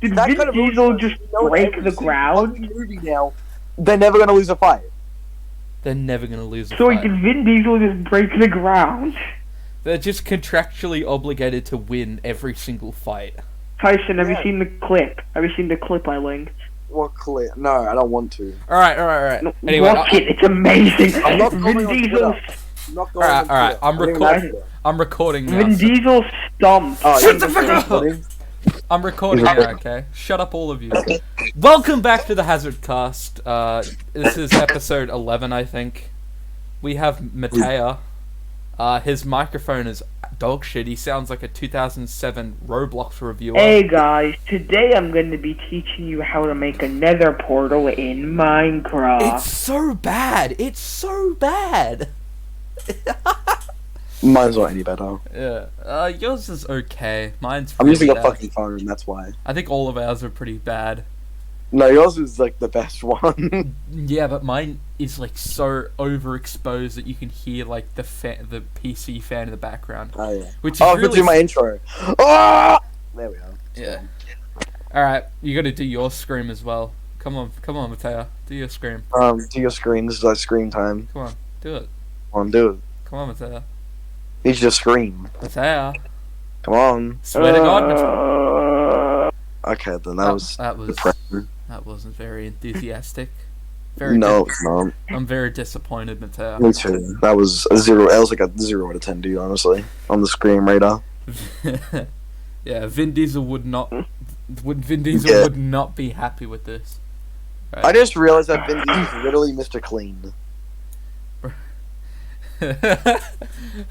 Did that Vin kind of Diesel movie, just break the ground? Movie now, they're never gonna lose a fight. They're never gonna lose a So fight. did Vin Diesel just break the ground? They're just contractually obligated to win every single fight. Tyson, have you seen the clip? Have you seen the clip I linked? What clip? No, I don't want to. Alright. No, Anyway, watch it, it's amazing. I'm not Vin going on Diesel. Twitter. I'm not going on Alright, Twitter. I'm recording now. Vin Diesel stomped. Oh, Shut the fuck up! I'm recording now, okay? Shut up, all of you. Welcome back to the TheHazardCast. This is episode 11, I think. We have Matea. His microphone is dog shit. He sounds like a 2007 Roblox reviewer. Hey guys, today I'm going to be teaching you how to make a nether portal in Minecraft. It's so bad. It's so bad. Mine's not any better. Yeah. Yours is okay. Mine's I'm really using a bad. fucking phone, that's why. I think all of ours are pretty bad. No, yours is like the best one. Yeah, but mine is like so overexposed that you can hear like the PC fan in the background. Oh yeah. Which is I really could do my intro. Ah! There we are. Yeah. Alright, you gotta do your scream as well. Come on, Matea. Do your scream. Do your screen. This is like screen time. Come on, do it. Come on, do it. Come on, Matea. You should just scream. Matea. Come on. Swear to God, Matea. Okay, then that was depressing. That wasn't very enthusiastic. No, it's not. I'm very disappointed, Matea. Me too. That was a 0. That was like a 0 out of 10, dude. Honestly, on the screen radar. Yeah, Vin Diesel would not be happy with this. Right. I just realized that Vin Diesel is literally Mr. Clean.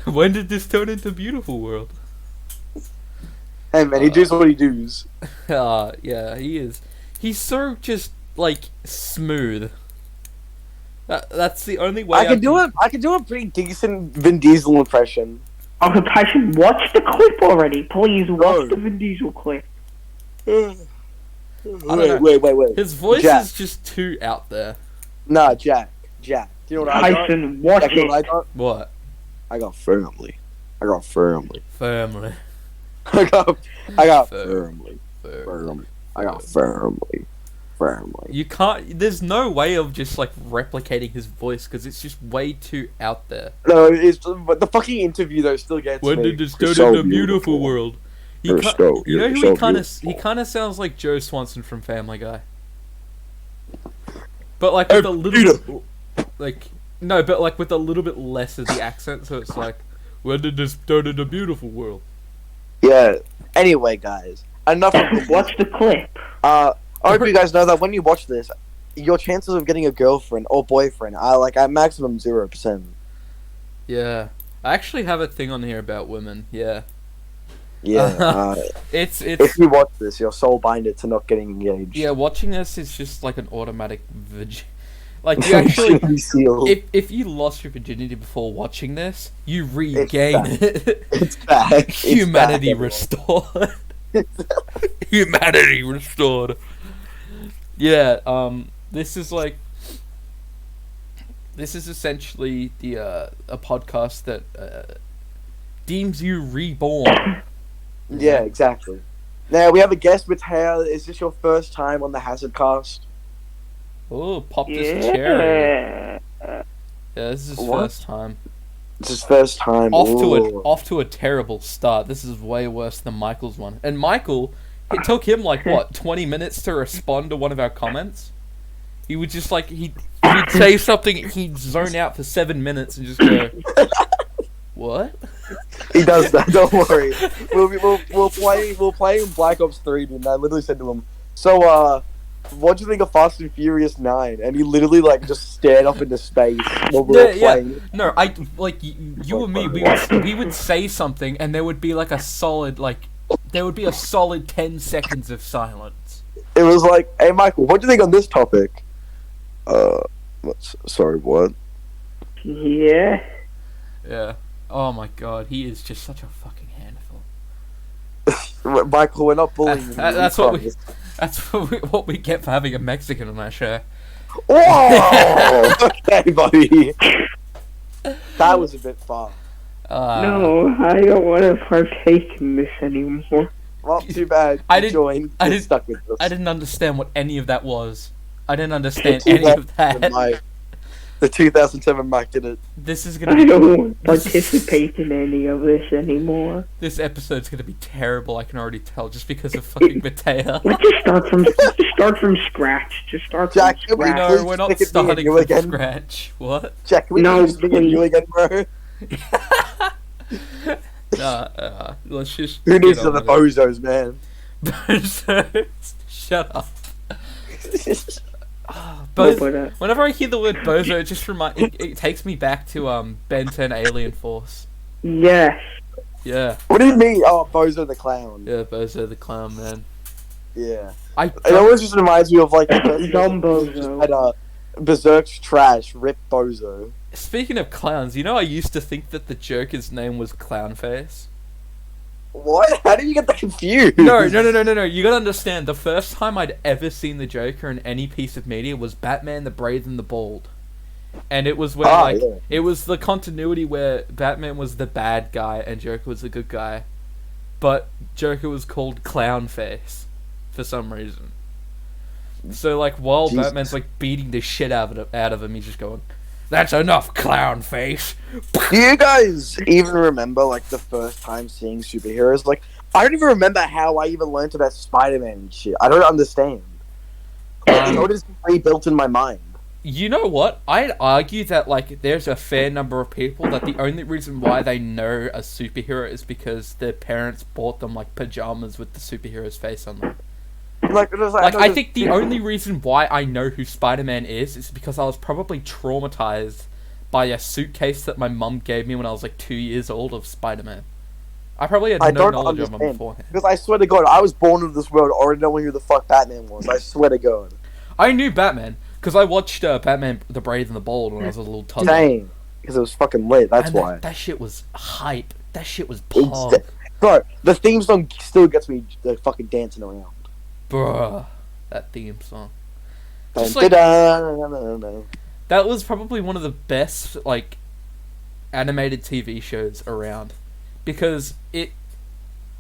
When did this turn into Beautiful World? Hey man, he does what he does. Yeah, he is. He's so just like smooth. That's the only way I can do a pretty decent Vin Diesel impression. Okay, Tyson, watch the clip already. Please watch the Vin Diesel clip. Wait. His voice Jack. is just too out there. Nah, Jack. Do you know what I got? Tyson, watch Jack, you know it. what I got? What? I got firmly. I got firmly. Family. I got Firmly. firmly. I got firmly. You can't. There's no way of just like replicating his voice because it's just way too out there. No, but the fucking interview though still gets When me. did this turn It's so into Beautiful World? You know who he kind of sounds like Joe Swanson from Family Guy. But like with a little but with a little bit less of the accent, so it's like, when did this turn into Beautiful World? Yeah. Anyway, guys, enough of this. Watch the clip. I hope you guys know that when you watch this, your chances of getting a girlfriend or boyfriend are like at maximum 0%. Yeah, I actually have a thing on here about women. Yeah. Yeah. It's if you watch this, you're soul binded to not getting engaged. Yeah, watching this is just like an automatic like you actually if you lost your virginity before watching this, you regain it. It's back. Humanity restored. Humanity restored. Yeah, this is essentially the a podcast that deems you reborn. Yeah, exactly. Now we have a guest, Matea. Is this your first time on the HazardCast? Oh, pop this cherry. Yeah, this is his first time. It's his first time. Off to a terrible start. This is way worse than Michael's one. And Michael, it took him like what 20 minutes to respond to one of our comments. He would just like he'd say something, he'd zone out for 7 minutes and just go, "What?" He does that. Don't worry. We'll play in Black Ops 3, and I literally said to him, "So, what do you think of Fast and Furious 9?" And he literally like just stared up into space while we were playing. Yeah. No, I like you and me. We would say something, and there would be like a solid 10 seconds of silence. It was like, "Hey, Michael, what do you think on this topic?" Sorry, what? Yeah. Yeah. Oh my God, he is just such a fucking handful. Michael, we're not bullying you. That's what we get for having a Mexican on our show. Whoa! Okay, buddy. That was a bit far. No, I don't want to partake in this anymore. Well, too bad. I You didn't- joined. I You're didn't- stuck with us. I didn't understand what any of that was. I didn't understand any of that. The 2007 Mike did it. This is I gonna be. don't participate in any of this anymore. This episode's gonna be terrible. I can already tell, just because of fucking Matea. Let's just start from scratch. Just start from Jack, can we scratch. No, please we're not stick it me and starting you from again? scratch. What? Jack, can we No, please stick it you please. again, bro? Let's just. Who get needs on the with it. bozos, man? Bozos. Shut up. No, Bozo. but, Whenever I hear the word bozo, it just it takes me back to Ben 10 Alien Force. yes. Yeah, What do you mean? Oh, Bozo the Clown. yeah, Bozo the clown, man. Yeah. I It always just reminds me of like the Dumb just Bozo. had Berserk's trash, Rip Bozo. Speaking of clowns, you know I used to think that the Joker's name was Clownface. What? How did you get that confused? No. You gotta understand, the first time I'd ever seen the Joker in any piece of media was Batman the Brave and the Bold. And it was where, yeah. it was the continuity where Batman was the bad guy and Joker was the good guy. But Joker was called Clownface for some reason. So, like, while Jesus. Batman's, like, beating the shit out of him, he's just going, "That's enough, Clownface!" Do you guys even remember like the first time seeing superheroes? Like, I don't even remember how I even learned about Spider-Man and shit. I don't understand. It is rebuilt in my mind. You know what? I'd argue that, like, there's a fair number of people that the only reason why they know a superhero is because their parents bought them, like, pajamas with the superhero's face on them. Like, it was Like, know I this- think the only reason why I know who Spider-Man is because I was probably traumatized by a suitcase that my mum gave me when I was, like, 2 years old of Spider-Man. I probably had I no don't knowledge of him understand. beforehand. Because I swear to God, I was born into this world already knowing who the fuck Batman was. I swear to God. I knew Batman, because I watched Batman the Brave and the Bold when I was a little toddler. Same. Because it was fucking lit, that's And why. That shit was hype. That shit was It's- pog. Bro, the theme song still gets me fucking dancing around. Bruh. That theme song. Dun, Just like- dun, dun, dun, dun. That was probably one of the best, like, animated TV shows around. Because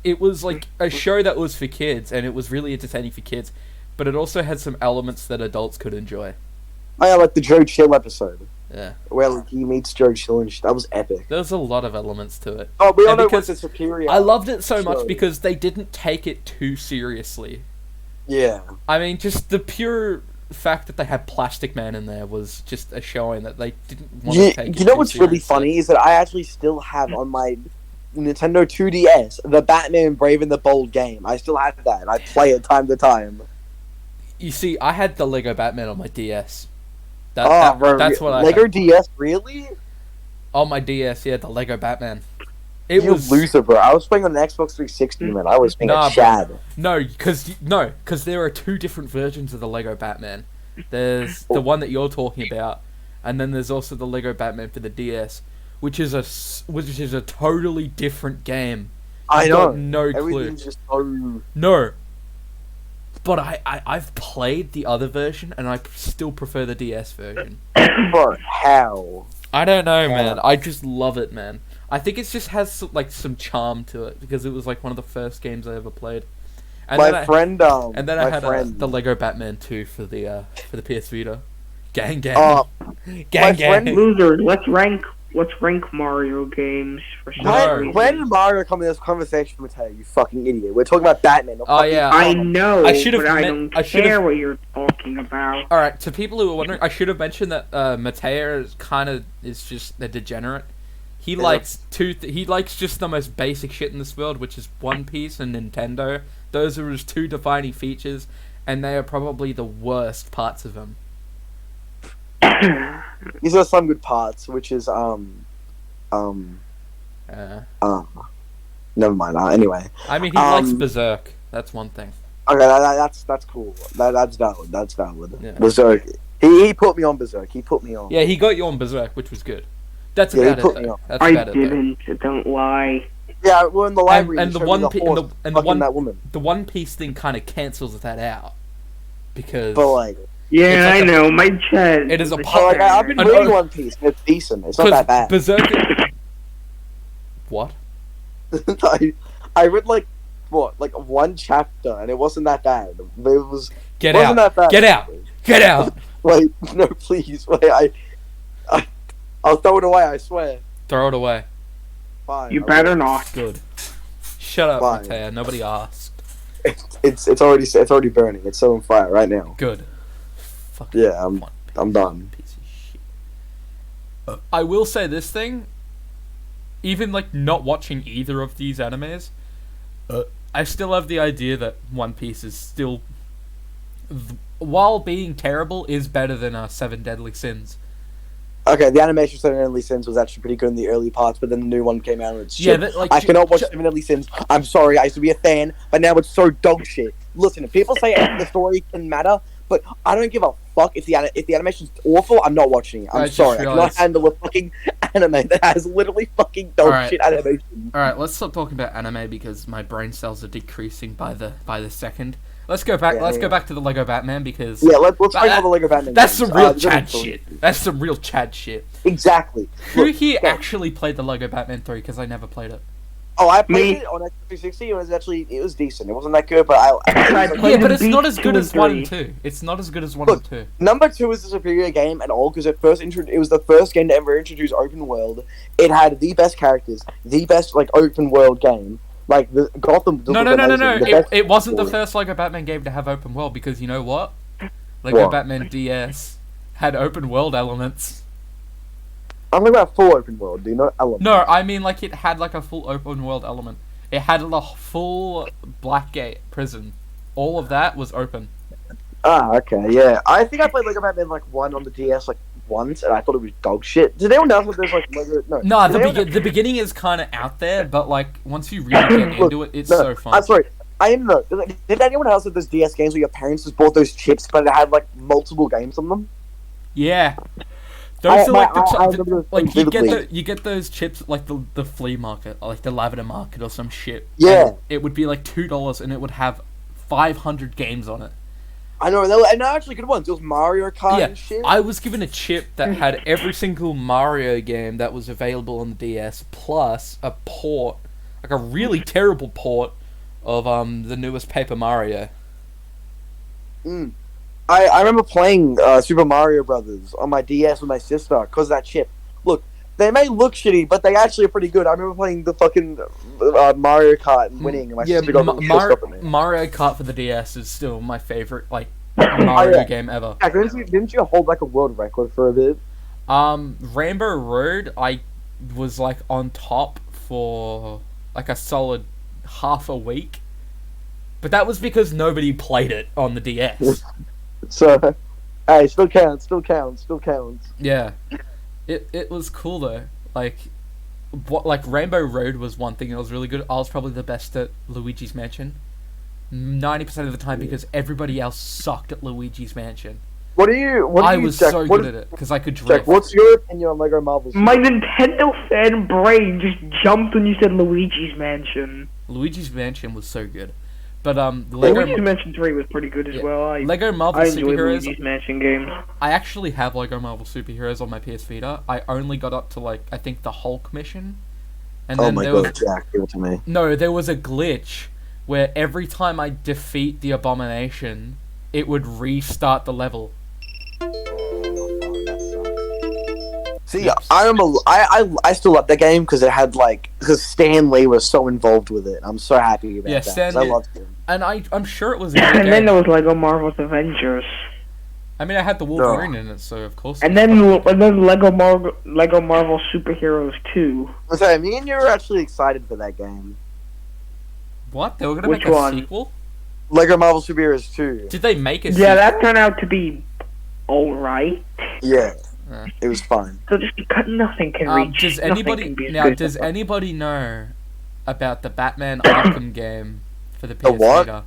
it was, like, a show that was for kids, and it was really entertaining for kids, but it also had some elements that adults could enjoy. Oh yeah, like the Joe Chill episode. Yeah. Where like, he meets Joe Chill and shit. That was epic. There was a lot of elements to it. Oh, we all And know because what's a superior. I loved it so much show. because they didn't take it too seriously. Yeah. I mean, just the pure fact that they had Plastic Man in there was just a showing that they didn't want to take it You know too what's really seriously. funny is that I actually still have on my Nintendo 2DS the Batman Brave and the Bold game. I still have that. And I play it time to time. You see, I had the Lego Batman on my DS. Bro, That's what I Lego had. DS, really? On my DS, yeah, the Lego Batman. It You was loser, bro. I was playing on the Xbox 360, man. I was being Nah, a chad. no, because there are two different versions of the Lego Batman. There's the one that you're talking about, and then there's also the Lego Batman for the DS, which is a totally different game. I I've know. got no clue. Everything's just so... No. But I've played the other version, and I still prefer the DS version. Bro, how? I don't know, man. I just love it, man. I think it just has like some charm to it because it was like one of the first games I ever played. And My friend, and then I had friend, the Lego Batman 2 for the PS Vita. Gang, gang, my gang, gang. friend- Losers, let's rank Mario games for some No. reason. when did Mario come in this conversation with her, you fucking idiot? We're talking about Batman. Oh, yeah. I know, I should've but I meant- don't I should've- care what you're talking about. All right, to people who are wondering, I should have mentioned that Matea is just a degenerate. He Yeah. likes he likes just the most basic shit in this world, which is One Piece and Nintendo. Those are his two defining features, and they are probably the worst parts of him. These are some good parts, which is never mind. Anyway, I mean, he likes Um, Berserk. That's one thing. okay, that's cool. That's valid. That's valid. Yeah. Berserk. He put me on Berserk. He put me on. Yeah, he got you on Berserk, which was good. That's Yeah, he about put it, me though. on. That's I about it, though. didn't, don't lie. Yeah, we're in the library. And he the showed me One the Piece horse and the fucking one that woman. the One Piece thing kind of cancels that out because But like, Yeah, It's like I a- know. My chat. It is a the pop- like I've been I reading know. One Piece. And it's decent. It's not that bad. Berserk. What? I read like like one chapter, and it wasn't that bad. It wasn't Get out! that bad. Get out! Get out! Wait, no, please. Wait, I'll throw it away. I swear. Throw it away. Fine. You better not. Good. Shut up, Fine. Matea. Nobody asked. It's already burning. It's so on fire right now. Good. Fucking Yeah, I'm done. piece of shit. I will say this thing. Even like not watching either of these animes, I still have the idea that One Piece is still, while being terrible, is better than Seven Deadly Sins. Okay, the animation for Seven Deadly Sins was actually pretty good in the early parts, but then the new one came out and it's shit. Yeah, like I cannot watch Seven Deadly Sins. I'm sorry, I used to be a fan, but now it's so dog shit. Listen, if people say the story can matter, but I don't give a fuck if the animation's awful. I'm not watching it. I'm sorry, I cannot handle a fucking anime that has literally fucking dog shit animation. All right, let's stop talking about anime because my brain cells are decreasing by the second. Let's go back. Let's go back to the Lego Batman because let's talk about the Lego Batman. That's games. some real Chad shit. That's some real Chad shit. Exactly. Who here actually played the Lego Batman 3? Because I never played it. Oh, I played it on Xbox 360. It was decent. It wasn't that good, but yeah, but it's not as good as 1 and 2. It's not as good as 1 and 2. Number 2 is the superior game at all because it was the first game to ever introduce open world. It had the best characters, the best open world game. Like the Gotham. No. It wasn't the first Lego Batman game to have open world because you know what? Lego Batman DS had open world elements. I'm talking about full open world. Do you know elements? No, I mean it had a full open world element. It had a full Blackgate prison. All of that was open. Ah, okay, yeah. I think I played Lego Batman 1 on the DS once, and I thought it was dog shit. Did anyone else know there's Lego? No, the beginning is kind of out there, but once you really get into it, it's so fun. I'm sorry. I didn't know. Did anyone else have those DS games where your parents just bought those chips, but it had multiple games on them? Yeah. Those are vividly. you get those chips the flea market, or the Lavender Market or some shit. Yeah. It would be $2 and it would have 500 games on it. I know, and they're actually good ones. It was Mario Kart and shit. I was given a chip that had every single Mario game that was available on the DS, plus a port, a really terrible port of the newest Paper Mario. I remember playing Super Mario Brothers on my DS with my sister because of that chip. Look, they may look shitty, but they actually are pretty good. I remember playing the fucking Mario Kart and winning, and my sister got pissed up at me. Mario Kart for the DS is still my favorite Mario game ever. Yeah, didn't you hold a world record for a bit? Rainbow Road, I was on top for a solid half a week, but that was because nobody played it on the DS. So, hey, still counts. Yeah, it was cool though. Rainbow Road was one thing that was really good. I was probably the best at Luigi's Mansion, 90% of the time because everybody else sucked at Luigi's Mansion. I was so good at it because I could drift. Jack, what's your opinion on Lego Marvel? My Nintendo fan brain just jumped when you said Luigi's Mansion. Luigi's Mansion was so good. But Luigi's Mansion 3 was pretty good as well. Lego Marvel I enjoyed Superheroes. Luigi's Mansion games. I actually have Lego Marvel Superheroes on my PS Vita. I only got up to I think the Hulk mission. And then Jack, give it to me. No, there was a glitch where every time I defeat the Abomination, it would restart the level. See, I remember, I still love that game because it had because Stan Lee was so involved with it. I'm so happy about that. Stan I loved him. And I'm sure it was a good And game. then there was Lego Marvel's Avengers. I mean, I had the Wolverine in it, so of course. And then Lego Marvel Superheroes 2. So, me and you were actually excited for that game. What? They were gonna Which make a one? sequel? Lego Marvel Superheroes 2. Did they make a sequel? Yeah, that turned out to be alright. Yeah. It was fine. So just nothing can reach. Does anybody know about the Batman Arkham game for the PS Vita?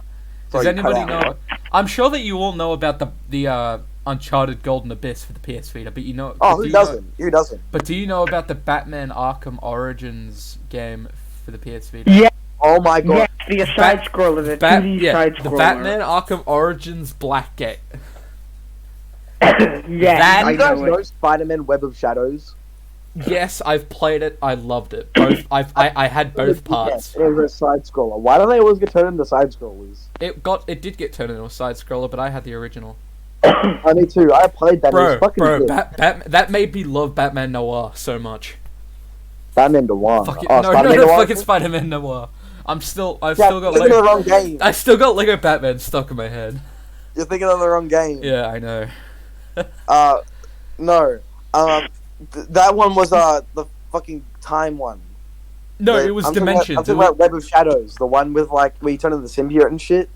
Does anybody know? I'm sure that you all know about the Uncharted Golden Abyss for the PS Vita, but you know. Oh, who doesn't? Who doesn't? But do you know about the Batman Arkham Origins game for the PS Vita? Yeah. Oh my god. Yeah, the side scroller, the 2D side scroller. The Batman Arkham Origins Blackgate. Yeah, you guys know Spider-Man Web of Shadows? Yes, I've played it. I loved it. Both. I had both parts. It was a side scroller. Why don't they always get turned into side scrollers? It did get turned into a side scroller, but I had the original. Me too. I played that. It was fucking good. That made me love Batman Noir so much. Batman Noir. Fuck it, Oh, no, Spider-Man Noir? fucking Spider-Man Noir. I've still got thinking of the wrong game. I still got Lego Batman stuck in my head. You're thinking of the wrong game. Yeah, I know. No. That one was the fucking time one. No, it was Dimensions. I'm talking about Web of Shadows, the one with like where you turn into the symbiote and shit.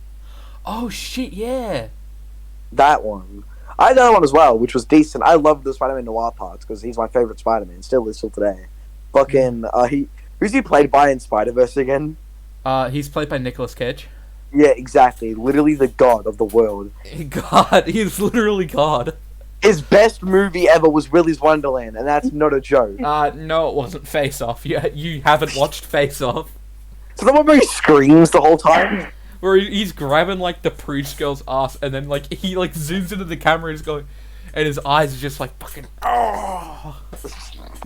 Oh shit, yeah. That one. I had that one as well, which was decent. I loved the Spider-Man Noir parts because he's my favorite Spider-Man. Still is till today. Fucking who's he played by in Spider-Verse again? He's played by Nicolas Cage. Yeah, exactly. Literally the god of the world. God, he's literally God. His best movie ever was Willy's Wonderland, and that's not a joke. No, it wasn't Face Off. You haven't watched Face Off. So the one where he screams the whole time? Where he's grabbing, like, the Pruge girl's ass, and then, like, he, like, zooms into the camera and is going... And his eyes are just, like, fucking... Oh,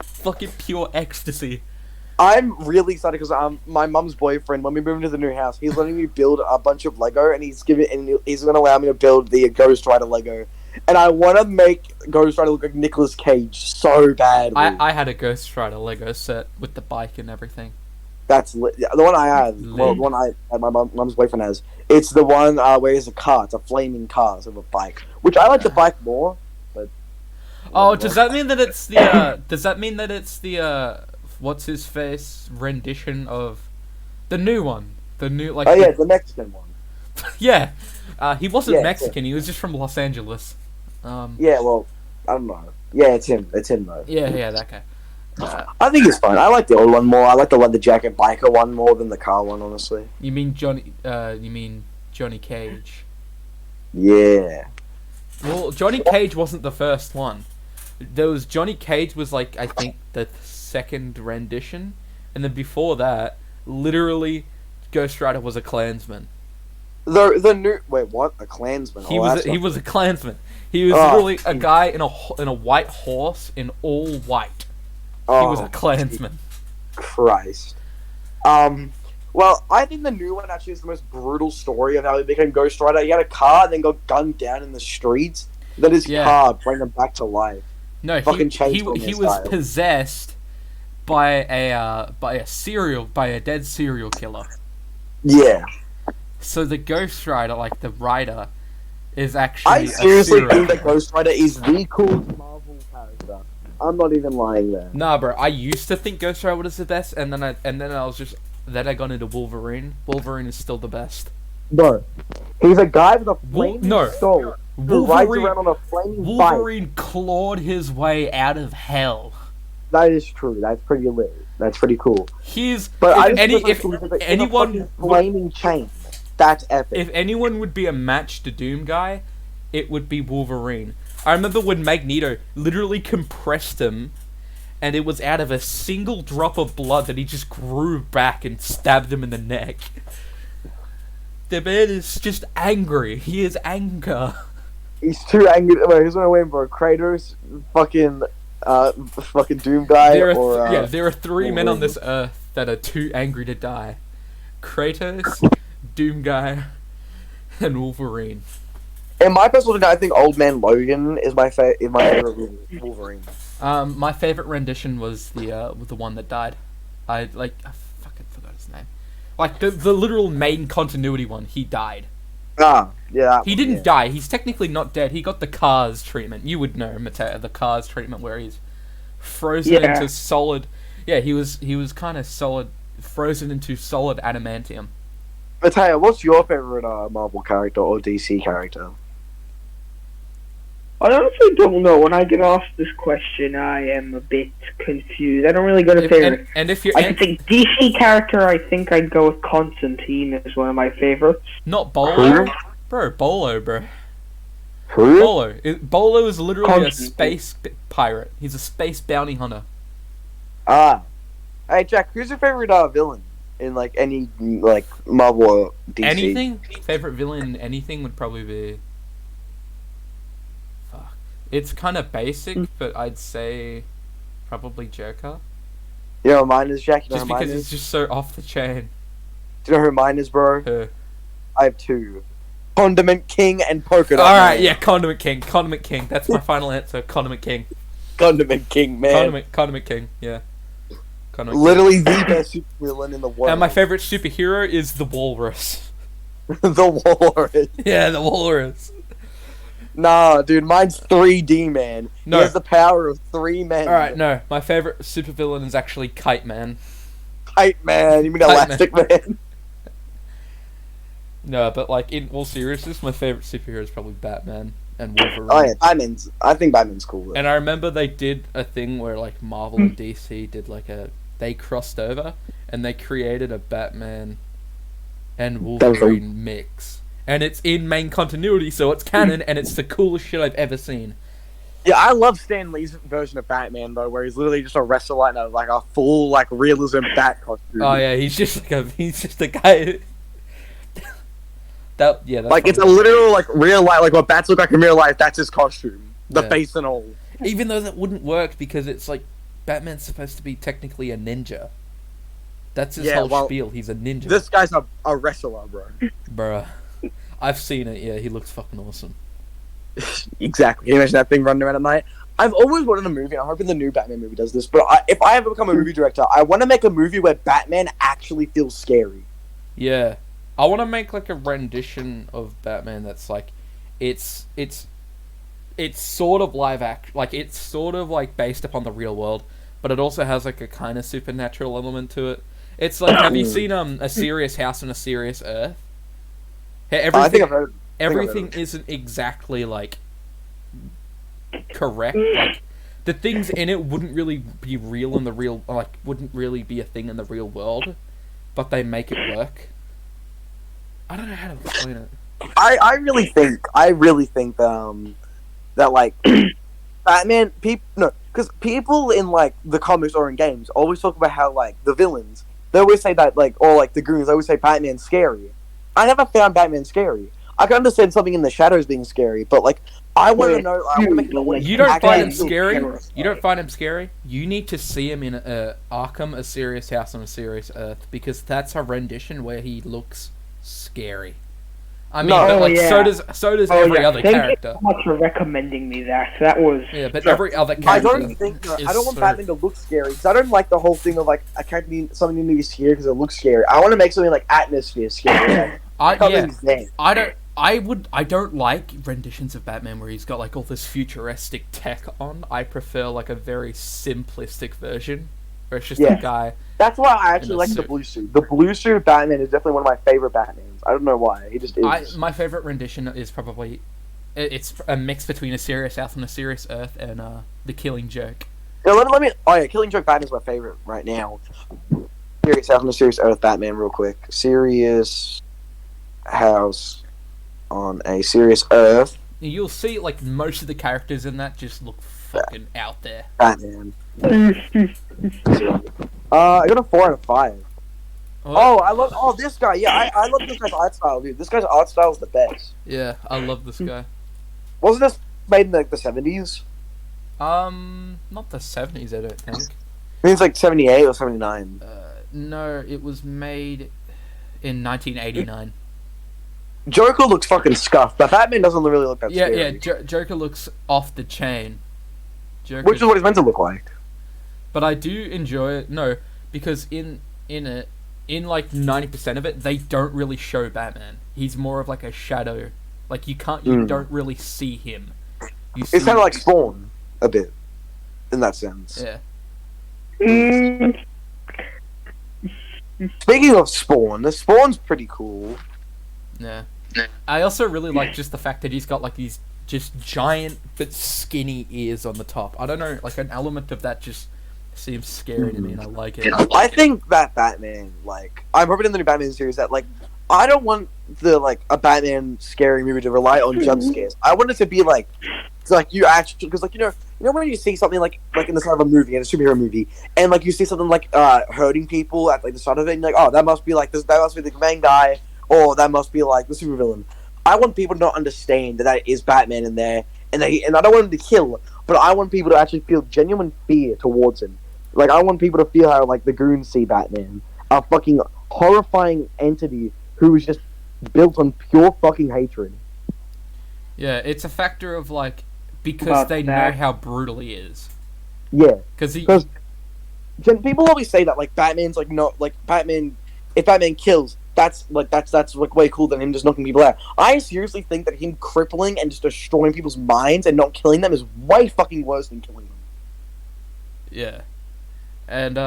fucking pure ecstasy. I'm really excited because my mum's boyfriend, when we moved into the new house, he's letting me build a bunch of Lego, and he's going to allow me to build the Ghost Rider Lego. And I want to make Ghost Rider look like Nicolas Cage so badly. I had a Ghost Rider Lego set with the bike and everything. That's the one I have. Well, the one my mum's boyfriend has. It's the one where it's a car. It's a flaming car instead of a bike, which I like the bike more. But oh, does that mean that it's the? Does that mean that it's the? What's his face rendition of the new one? The new like. Oh yeah, the Mexican one. Yeah, he wasn't Mexican. Yeah. He was just from Los Angeles. Yeah, well, I don't know. Yeah, it's him. It's him though. Yeah, that guy. I think it's fine. I like the old one more. I like the leather jacket biker one more than the car one, honestly. You mean Johnny? You mean Johnny Cage? Yeah. Well, Johnny Cage wasn't the first one. There was Johnny Cage was like I think the second rendition, and then before that, literally, Ghost Rider was a Klansman. The new what? A Klansman? He was a Klansman. He was literally a guy in a white horse in all white. He was a Klansman. Christ. Well, I think the new one actually is the most brutal story of how he became Ghost Rider. He had a car and then got gunned down in the streets. Then his car brought him back to life. No, he was possessed by a dead serial killer. Yeah. So the Ghost Rider, like the rider, is actually. I seriously think that Ghost Rider is the coolest Marvel character. I'm not even lying there. Nah, bro. I used to think Ghost Rider was the best, and then I got into Wolverine. Wolverine is still the best. No, he's a guy with a flaming skull who rides around on a flaming bike. Wolverine clawed his way out of hell. That is true. That's pretty lit. That's pretty cool. If anyone flaming chain, that's epic. If anyone would be a match to Doom Guy, it would be Wolverine. I remember when Magneto literally compressed him, and it was out of a single drop of blood that he just grew back and stabbed him in the neck. The man is just angry. He is anger. He's too angry. Wait, who's gonna win, bro? Kratos, fucking Doom Guy, there are three men on this earth that are too angry to die: Kratos, Doom Guy, and Wolverine. In my personal opinion, I think Old Man Logan is my favorite Wolverine. My favorite rendition was the one that died. I fucking forgot his name. Like the literal main continuity one. He died. Yeah. He didn't die. He's technically not dead. He got the Cars treatment. You would know, Matea, the Cars treatment where he's frozen into solid. Yeah, he was kind of solid, frozen into solid adamantium. Matea, what's your favorite Marvel character or DC character? I honestly don't know. When I get asked this question, I am a bit confused. I don't really go to favorite. And if you're, I think DC character, I think I'd go with Constantine as one of my favorites. Not Bolo, bro. Bolo, bro. Who? Bolo is literally a space pirate. He's a space bounty hunter. Hey Jack, who's your favorite villain in like any like Marvel or DC? Anything? Favorite villain in anything would probably be. It's kind of basic, but I'd say Probably Joker. You know who mine is, Jack? You know Just who mine because is? it's just so off the chain. Do you know who mine is, bro? Who? I have two. Condiment King and Polka Dot Alright, Man. yeah, Condiment King. Condiment King. That's my final answer. Condiment King. Condiment King, man. Condiment King, yeah. Condiment Literally the best supervillain in the King. world. And my favorite superhero is the Walrus. The Walrus. Yeah, the Walrus. Nah, dude, mine's 3D, man. No. He has the power of 3 men. Alright, no. My favorite supervillain is actually Kite Man. Kite Man. You mean Kite Elastic Man? No, but like in all seriousness, my favorite superhero is probably Batman and Wolverine. Oh yeah, I think Batman's cool. Though. And I remember they did a thing where like Marvel and DC did like they crossed over and they created a Batman and Wolverine mix. And it's in main continuity, so it's canon and it's the coolest shit I've ever seen. Yeah, I love Stan Lee's version of Batman though, where he's literally just a wrestler in a full realism bat costume. Oh yeah, he's just a guy. That's it's a literal real life what bats look like in real life. That's his costume, the Yeah. face and all. Even though that wouldn't work because it's like Batman's supposed to be technically a ninja. That's his whole spiel. He's a ninja. This guy's a wrestler, bro. Bruh. I've seen it. Yeah, he looks fucking awesome. Exactly. Can you imagine that thing running around at night? I've always wanted a movie, and I'm hoping the new Batman movie does this, but if I ever become a movie director, I want to make a movie where Batman actually feels scary. Yeah. I want to make like a rendition of Batman that's like, it's sort of live act, like it's sort of like based upon the real world, but it also has like a kind of supernatural element to it. It's like, have you seen A Serious House on a Serious Earth? Hey, I think I've heard. Everything isn't exactly like correct. Like the things in it wouldn't really be real in the real, like wouldn't really be a thing in the real world, but they make it work. I don't know how to explain it. I really think that like Batman because people in the comics or in games always talk about how the villains, they always say that the goons, they always say Batman's scary. I never found Batman scary. I can understand something in the shadows being scary, but I want to know. I want to make it. You don't find him scary. You don't find him scary. You need to see him in Arkham: A Serious House on a Serious Earth, because that's a rendition where he looks scary. I mean, so does every other character. Thank you so much for recommending me that. That was but every other character. I don't want Batman to look scary because I don't like the whole thing of a character something to be scary because it looks scary. I want to make something atmosphere scary. I don't like renditions of Batman where he's got all this futuristic tech on. I prefer a very simplistic version where it's just a guy. That's why I actually like the blue suit. The blue suit Batman is definitely one of my favorite Batmans. I don't know why. He just is. My favorite rendition is probably it's a mix between A Serious House on a Serious Earth and The Killing Joke. Yeah, let me. Oh yeah, Killing Joke Batman is my favorite right now. Serious House on a Serious Earth Batman, real quick. Serious House on a Serious Earth. You'll see most of the characters in that just look fucking out there. Batman. I got a 4 out of 5. I love this guy. Yeah, I love this guy's art style, dude. This guy's art style is the best. Yeah, I love this guy. Wasn't this made in the 70s? Not the 70s, I don't think. I think it's 78 or 79. No, it was made in 1989. Joker looks fucking scuffed, but Batman doesn't really look that scary. Yeah, Joker looks off the chain. Which is what he's meant to look like. But I do enjoy it. No, because in 90% of it, they don't really show Batman. He's more of a shadow. You don't really see him. It's kind of like Spawn, a bit, in that sense. Yeah. Speaking of Spawn, the Spawn's pretty cool. Yeah. I also really like just the fact that he's got these just giant but skinny ears on the top. I don't know, an element of that just seems scary to me, and I like it. I think that Batman, I'm hoping in the new Batman series that, I don't want a Batman scary movie to rely on jump scares. I want it to be you actually, because you know when you see something like in the start of a movie, in a superhero movie, and you see something hurting people at the start of it, and you're oh, that must be this, that must be the main guy, or that must be the supervillain. I want people to not understand that is Batman in there, and I don't want him to kill. but I want people to actually feel genuine fear towards him. Like, I want people to feel how, like, the goons see Batman. A fucking horrifying entity who is just built on pure fucking hatred. Yeah, it's a factor of, like, because About they that. know how brutal he is. Yeah. Because People always say that, like, Batman's, like, not, like, if Batman kills, that's like, way cooler than him just knocking people out. I seriously think that him crippling and just destroying people's minds and not killing them is way fucking worse than killing them. Yeah. And,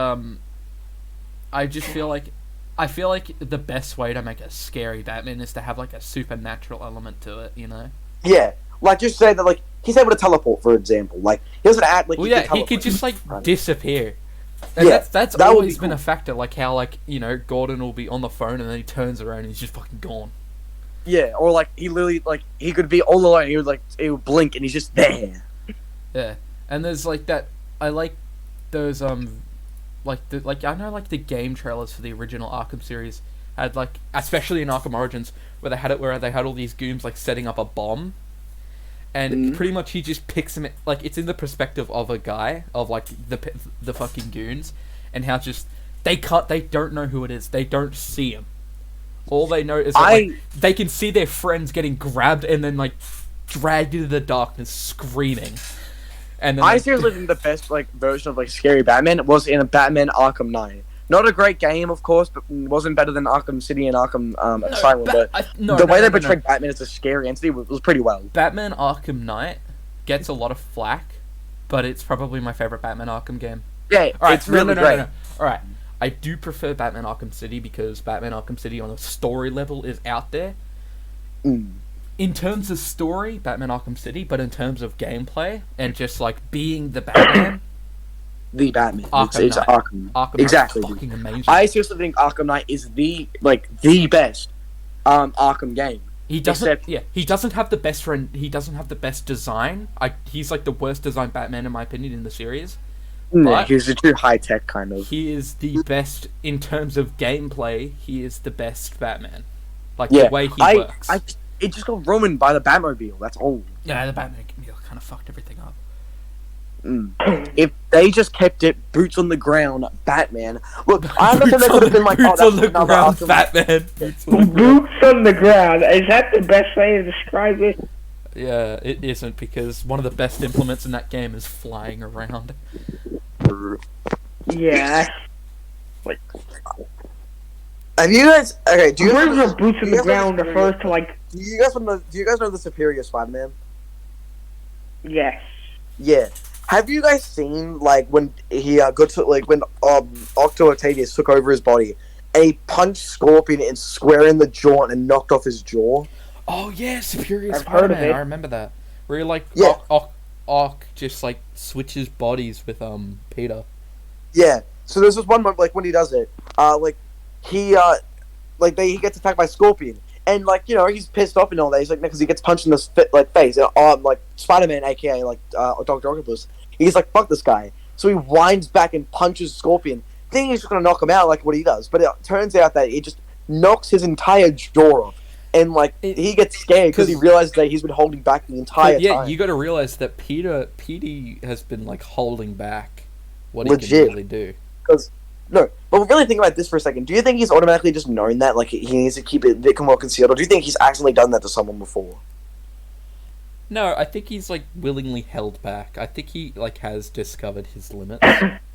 I just feel like... I feel like the best way to make a scary Batman is to have, like, a supernatural element to it, you know? Yeah. Like, just say that, like, he's able to teleport, for example. Like, he doesn't act like Well, he yeah, can he could teleport. just, like, Right. disappear. And Yeah, that's that would always be been a cool. factor, like how, like, you know, Gordon will be on the phone and then he turns around and he's just fucking gone. Yeah, or, like, he literally, like, he could be all alone, he would blink, and he's just there. Yeah, and there's, like, that, I like those, I know, like, the game trailers for the original Arkham series had, like, especially in Arkham Origins, where they had all these goons, like, setting up a bomb, and pretty much he just picks them, like, it's in the perspective of a guy, of, like, the fucking goons, and how just, they don't know who it is, they don't see him. All they know is that, like, they can see their friends getting grabbed and then, like, dragged into the darkness screaming. And then, I like, seriously think the best, like, version of, like, Scary Batman was in a Batman Arkham Knight. Not a great game, of course, but wasn't better than Arkham City and Arkham Asylum, but the way they portrayed Batman as a scary entity was pretty well. Batman Arkham Knight gets a lot of flack, but it's probably my favorite Batman Arkham game. Yeah, Alright, it's really great. No. Alright, I do prefer Batman Arkham City because Batman Arkham City on a story level is out there. In terms of story, Batman Arkham City, but in terms of gameplay and just, like, being the Batman, The Batman. Arkham It's Knight. Arkham. Arkham Exactly. Knight is fucking amazing. I seriously think Arkham Knight is the best Arkham game. He doesn't have the best friend. He doesn't have the best design. He's like the worst designed Batman in my opinion in the series. But He's a too high tech kind of. he is the best in terms of gameplay. He is the best Batman. Like Yeah, the way he works. It just got ruined by the Batmobile. That's all. Yeah, the Batman kind of fucked everything up. If they just kept it boots on the ground, Batman. Look, I understand they could have been like, boots oh, on that's the another ground, Arkham. Batman. Boots on the ground. Boots on the ground. Is that the best way to describe it? Yeah, it isn't because one of the best implements in that game is flying around. Yeah. Have you guys? Okay, do you guys? Words of boots on you the guys ground know- refers to, like, Do you guys know the Superior Spider-Man? yes. Yeah. Have you guys seen like when he got to like when Octo Octavius took over his body and he punched Scorpion in square in the jaw and knocked off his jaw? Oh yeah, Superior I've heard of Spider-Man. it. I remember that. Where he, like, Yeah. Ock just, like, switches bodies with Peter. Yeah. So there's this one moment like when he does it, he gets attacked by Scorpion. And, like, you know, he's pissed off and all that. He's like, because he gets punched in the face. And, like, Spider-Man, aka, like, Dr. Octopus, he's like, fuck this guy. So he winds back and punches Scorpion, thinking he's just going to knock him out like what he does. But it turns out that it just knocks his entire jaw off. And, like, he gets scared because he realizes that he's been holding back the entire time. Yeah, you got to realize that Petey has been, like, holding back what he Legit. can really do. No, but really think about this for a second. Do you think he's automatically just known that, like, he needs to keep it a bit more concealed? Or do you think he's accidentally done that to someone before? No, I think he's, like, willingly held back. I think he, like, has discovered his limits.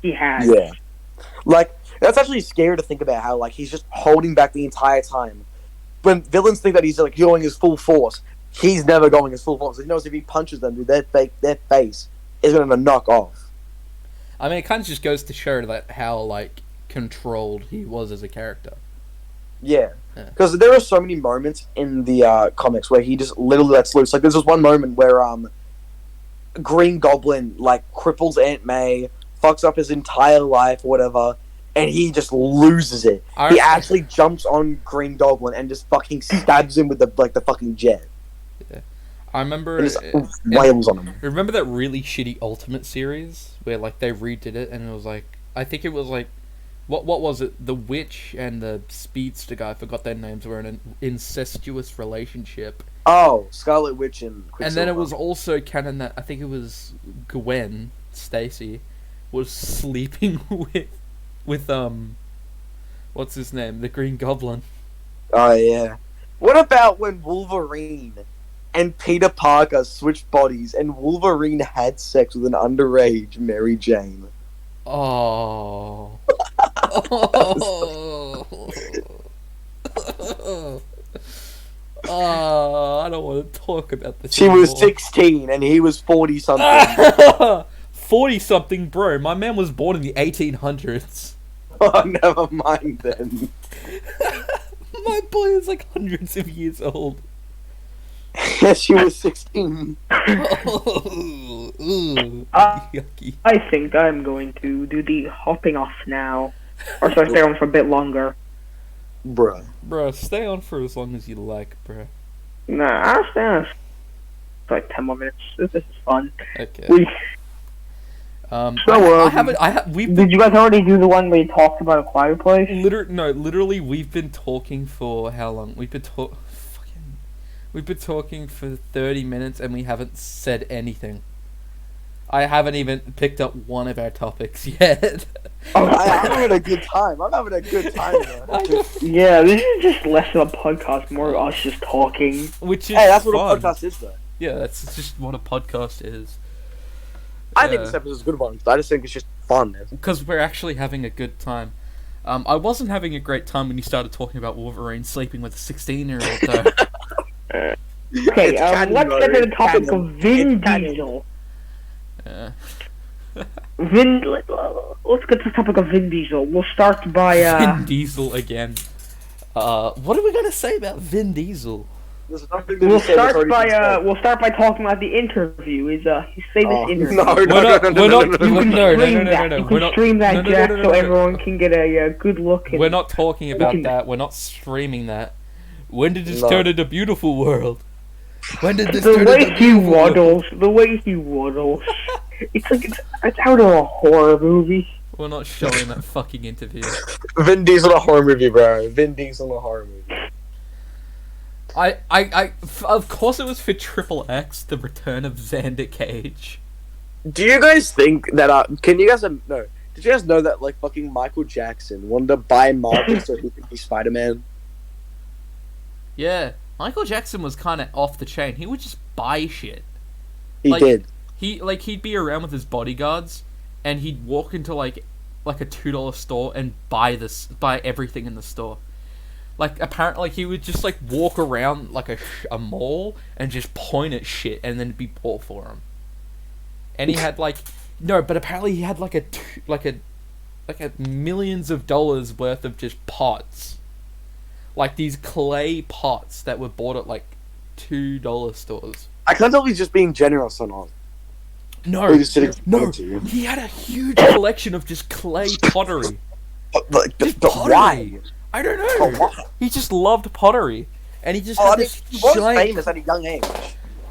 He has. Yeah. Like, that's actually scary to think about how, like, he's just holding back the entire time. When villains think that he's, like, going his full force, he's never going his full force. He knows if he punches them, dude, their face is going to knock off. I mean, it kind of just goes to show that how, like, controlled he was as a character. Yeah. Yeah. Because there are so many moments in the comics where he just literally lets loose. Like, there's this one moment where Green Goblin, like, cripples Aunt May, fucks up his entire life or whatever, and he just loses it. He actually jumps on Green Goblin and just fucking stabs him with the fucking jet. I remember... And just wails on him. Remember that really shitty Ultimate series? Where, like, they redid it and it was, like... I think it was, like... What was it? The Witch and the Speedster guy, I forgot their names, were in an incestuous relationship. Oh, Scarlet Witch and Quicksilver. And then it was also canon that I think it was Gwen Stacy was sleeping with what's his name, the Green Goblin. Oh yeah. What about when Wolverine and Peter Parker switched bodies and Wolverine had sex with an underage Mary Jane? Oh. Oh, I don't want to talk about this. She was 16 and he was 40 something. 40 something, bro. My man was born in the 1800s. Oh, never mind then. My boy is like hundreds of years old. She was 16. Oh, yucky. I think I'm going to do the hopping off now. Or should I stay on for a bit longer? Bruh. Bruh, stay on for as long as you like, bruh. Nah, I'll stay on for like 10 more minutes. This is fun. Okay. We, Did you guys already do the one where you talked about A Quiet Place? Literally, we've been talking for how long? We've been talking for 30 minutes and we haven't said anything. I haven't even picked up one of our topics yet. I'm having a good time. Man. Yeah, this is just less of a podcast, more of us just talking. Which is that's what fun. a podcast is, though. Yeah, that's just what a podcast is. I think this episode is a good one. I just think it's just fun. Because we're actually having a good time. I wasn't having a great time when you started talking about Wolverine sleeping with a 16-year-old, though. Okay, let's get to the topic of Vin Diesel. Let's get to the topic of Vin Diesel. We'll start by Vin Diesel again. What are we gonna say about Vin Diesel? We'll start by talking about the interview. His famous interview. No. You can stream that, Jack, so everyone can get a good look. We're not talking about that. We're not streaming that. When did this turn into Beautiful World? When did this turn into Beautiful World? The way he waddles. It's like it's out of a horror movie. We're not showing that fucking interview. Vin Diesel a horror movie, bro. Vin Diesel a horror movie. Of course it was for Triple X, the return of Xander Cage. Do you guys think that, did you guys know that, like, fucking Michael Jackson wanted to buy Marvel so he could be Spider-Man? Yeah, Michael Jackson was kind of off the chain. He would just buy shit. He did. He'd be around with his bodyguards, and he'd walk into, like a $2 store and buy everything in the store. Like, apparently, he would just, like, walk around, like, a mall and just point at shit and then it'd be bought for him. And he had, like... No, but apparently he had, like a millions of dollars worth of just pots. Like, these clay pots that were bought at, like, $2 stores. I can't tell if he's just being generous or not. No, he had a huge collection of just clay pottery. Why? I don't know. He just loved pottery, and he just had this he was giant... famous at a young age.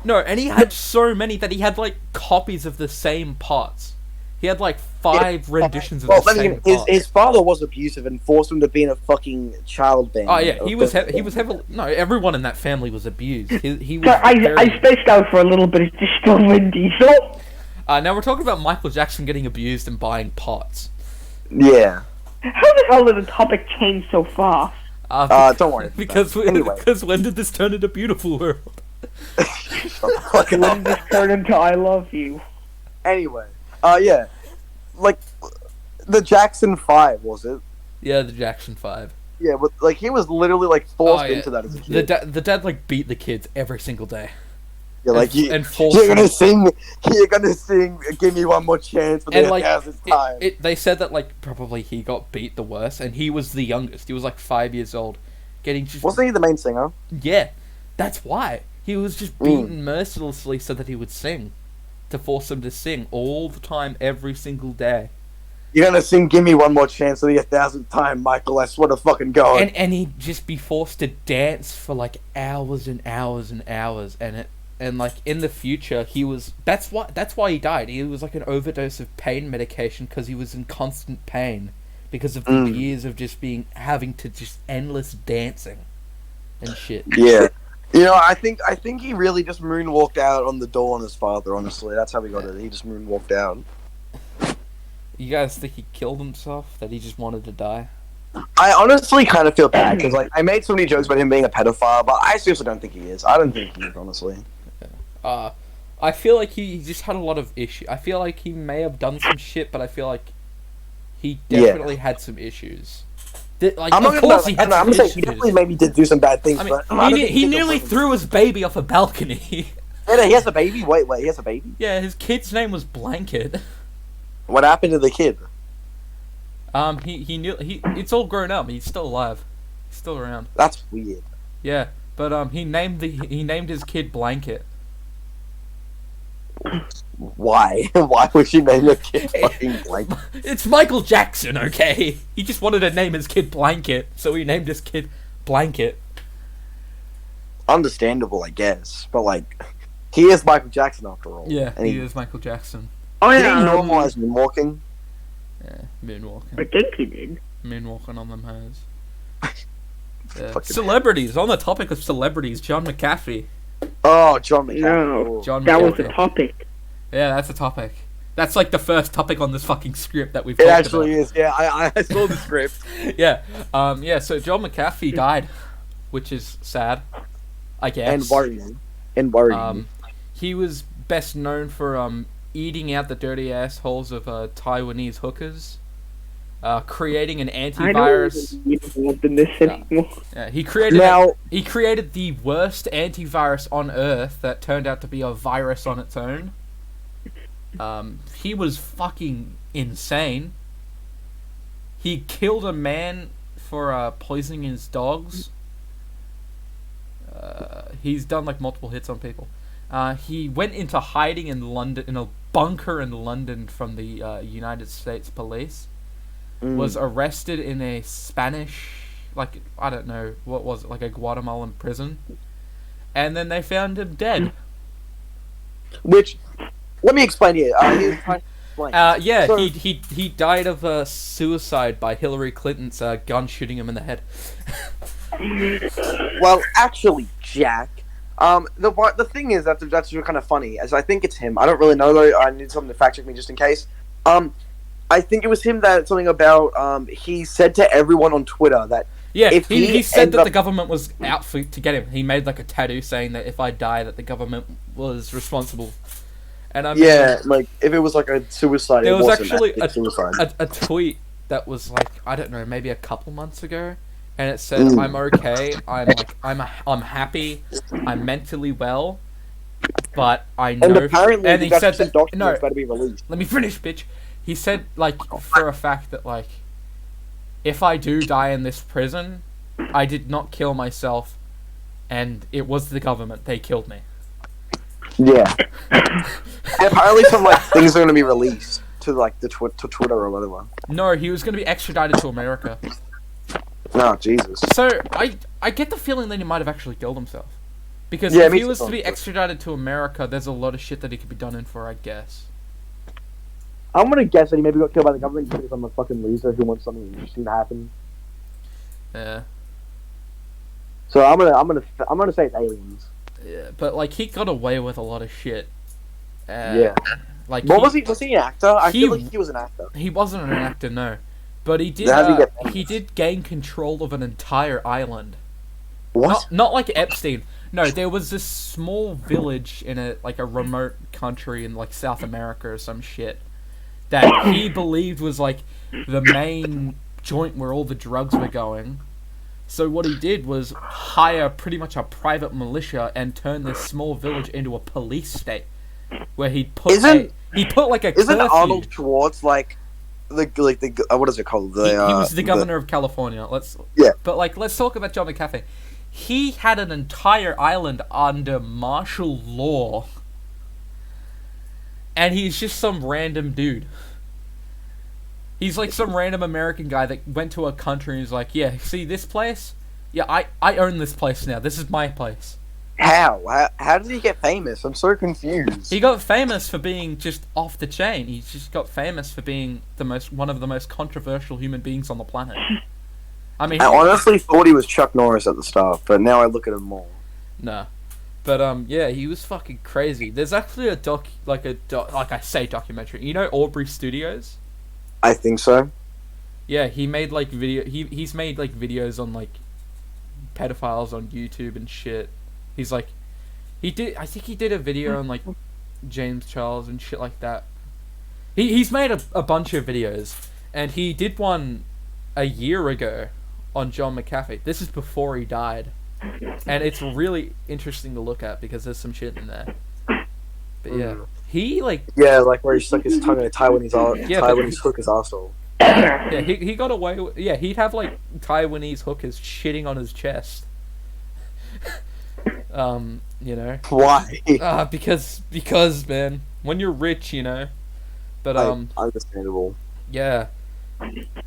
No, and he had so many that he had like copies of the same pots. He had like 5 renditions of the same pots. His father was abusive and forced him to be in a fucking child band. Oh yeah, he was heavily... No, everyone in that family was abused. He was. I spaced out for a little bit. Is this still Vin Diesel? Now we're talking about Michael Jackson getting abused and buying pots. Yeah. How the hell did the topic change so fast? Don't worry. Because when did this turn into Beautiful World? When did this turn into I Love You? Anyway, yeah, like the Jackson 5, was it? Yeah, the Jackson 5. Yeah, but like he was literally like forced into that as a kid. The dad like beat the kids every single day. Yeah, like you're gonna sing "Give Me One More Chance" for the 1000th time. They said that like probably he got beat the worst, and he was the youngest. He was like 5 years old, Wasn't he the main singer? Yeah, that's why he was just beaten mercilessly so that he would sing, to force him to sing all the time, every single day. You're gonna sing "Give Me One More Chance" for the 1000th time, Michael. I swear to fucking God. And he'd just be forced to dance for like hours and hours and hours, and like in the future he was that's why he died. He was like an overdose of pain medication because he was in constant pain because of the years of just having to just endless dancing and shit. Yeah. You know, I think he really just moonwalked out on the door on his father. Honestly, that's how he got it. He just moonwalked out. You guys think he killed himself? That he just wanted to die? I honestly kind of feel bad because, like, I made so many jokes about him being a pedophile, but I seriously don't think he is. I don't think he is, honestly. I feel like he just had a lot of issues. I feel like he may have done some shit, but I feel like he definitely had some issues. Like, I'm of course he had some I'm issues. saying he definitely maybe did do some bad things, I mean, but he nearly threw his baby off a balcony. Yeah, he has a baby? Wait, he has a baby? Yeah, his kid's name was Blanket. What happened to the kid? It's all grown up. He's still alive. He's still around. That's weird. Yeah, but he named his kid Blanket. Why? Why would you name your kid fucking Blanket? It's Michael Jackson, okay? He just wanted to name his kid Blanket, so he named his kid Blanket. Understandable, I guess, but like, he is Michael Jackson after all. Yeah, he is Michael Jackson. Oh Did yeah. he normalize moonwalking? Yeah, moonwalking. I think he did. Moonwalking on them hoes. Yeah. Fucking Celebrities. On the topic of celebrities, John McAfee. Oh, John McAfee. No, John that was McAfee. a topic. Yeah, that's a topic. That's like the first topic on this fucking script that we've It talked actually about. is. Yeah, I saw the script. Yeah. So John McAfee died, which is sad, I guess. And worrying. He was best known for eating out the dirty assholes of Taiwanese hookers, creating an antivirus. I don't even involved in this anymore. Yeah, he created the worst antivirus on Earth that turned out to be a virus on its own. He was fucking insane. He killed a man for poisoning his dogs. He's done like multiple hits on people. He went into hiding in London, in a bunker in London from the United States police. Was arrested in a Spanish, like, I don't know, what was it, like a Guatemalan prison. And then they found him dead. Which, let me explain here. He was trying to explain. Yeah, So- he died of suicide by Hillary Clinton's gun shooting him in the head. Well, actually, Jack, the thing is that's kind of funny, as I think it's him. I don't really know though. I need someone to fact check me just in case. I think it was him that something about he said to everyone on Twitter that if he said that the government was out to get him. He made like a tattoo saying that if I die, that the government was responsible. And I mean, yeah, like if it was like a suicide, there it was wasn't actually actually suicide. a tweet that was like, I don't know, maybe a couple months ago, and it said, "I'm okay. I'm happy. I'm mentally well, but I know." And apparently, and he said that documents better be released. Let me finish, bitch. He said, like, for a fact that, like, if I do die in this prison, I did not kill myself, and it was the government. They killed me. Yeah. And apparently, some like things are going to be released to like to Twitter or whatever. No, he was going to be extradited to America. No, Jesus. So I get the feeling that he might have actually killed himself, because Yeah, if me he was too. to be extradited to America, there's a lot of shit that he could be done in for, I guess. I'm gonna guess that he maybe got killed by the government because I'm a fucking loser who wants something interesting to happen. Yeah. So I'm gonna say it's aliens. Yeah, but like he got away with a lot of shit. Yeah. Like What was he? Was he an actor? I he- feel like he was an actor. He wasn't an actor, no, but he did. How did he get famous? He did gain control of an entire island. What? Not like Epstein. No, there was this small village in a remote country in like South America or some shit that he believed was like the main joint where all the drugs were going. So what he did was hire pretty much a private militia and turn this small village into a police state, where he put like a Isn't curfew. Arnold Schwartz like the what is it called? He was the governor of California. But like, let's talk about John McAfee. He had an entire island under martial law, and he's just some random dude. He's like some random American guy that went to a country and he's like, yeah, see this place? Yeah, I own this place now. This is my place. How? How did he get famous? I'm so confused. He got famous for being just off the chain. He just got famous for being one of the most controversial human beings on the planet. I mean, I honestly thought he was Chuck Norris at the start, but now I look at him more. Nah. But yeah, he was fucking crazy. There's actually a like I say documentary. You know Aubrey Studios? I think so. Yeah, he made like he's made like videos on like pedophiles on YouTube and shit. He's like I think he did a video on like James Charles and shit like that. He's made a bunch of videos, and he did one a year ago on John McAfee. This is before he died, and it's really interesting to look at because there's some shit in there. But yeah, he like like where he stuck his tongue in a Taiwanese hooker's arsehole. Yeah, he got away with... Yeah, he'd have, like, Taiwanese hookers shitting on his chest. You know. Why? Because, man, when you're rich, you know. But, understandable. Yeah.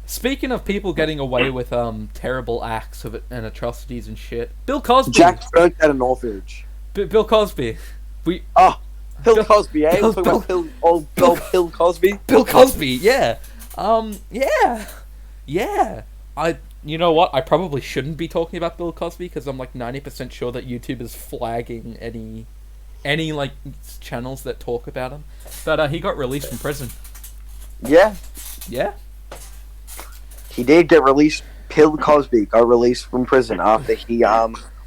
Speaking of people getting away with, terrible acts of it and atrocities and shit, Bill Cosby. Jack worked at an orphanage. Bill Cosby. Bill Cosby, eh? We're talking about Bill Cosby? Bill Cosby, yeah. Yeah. You know what? I probably shouldn't be talking about Bill Cosby because I'm like 90% sure that YouTube is flagging any like channels that talk about him. But he got released from prison. Yeah. Yeah. He did get released. Bill Cosby got released from prison after he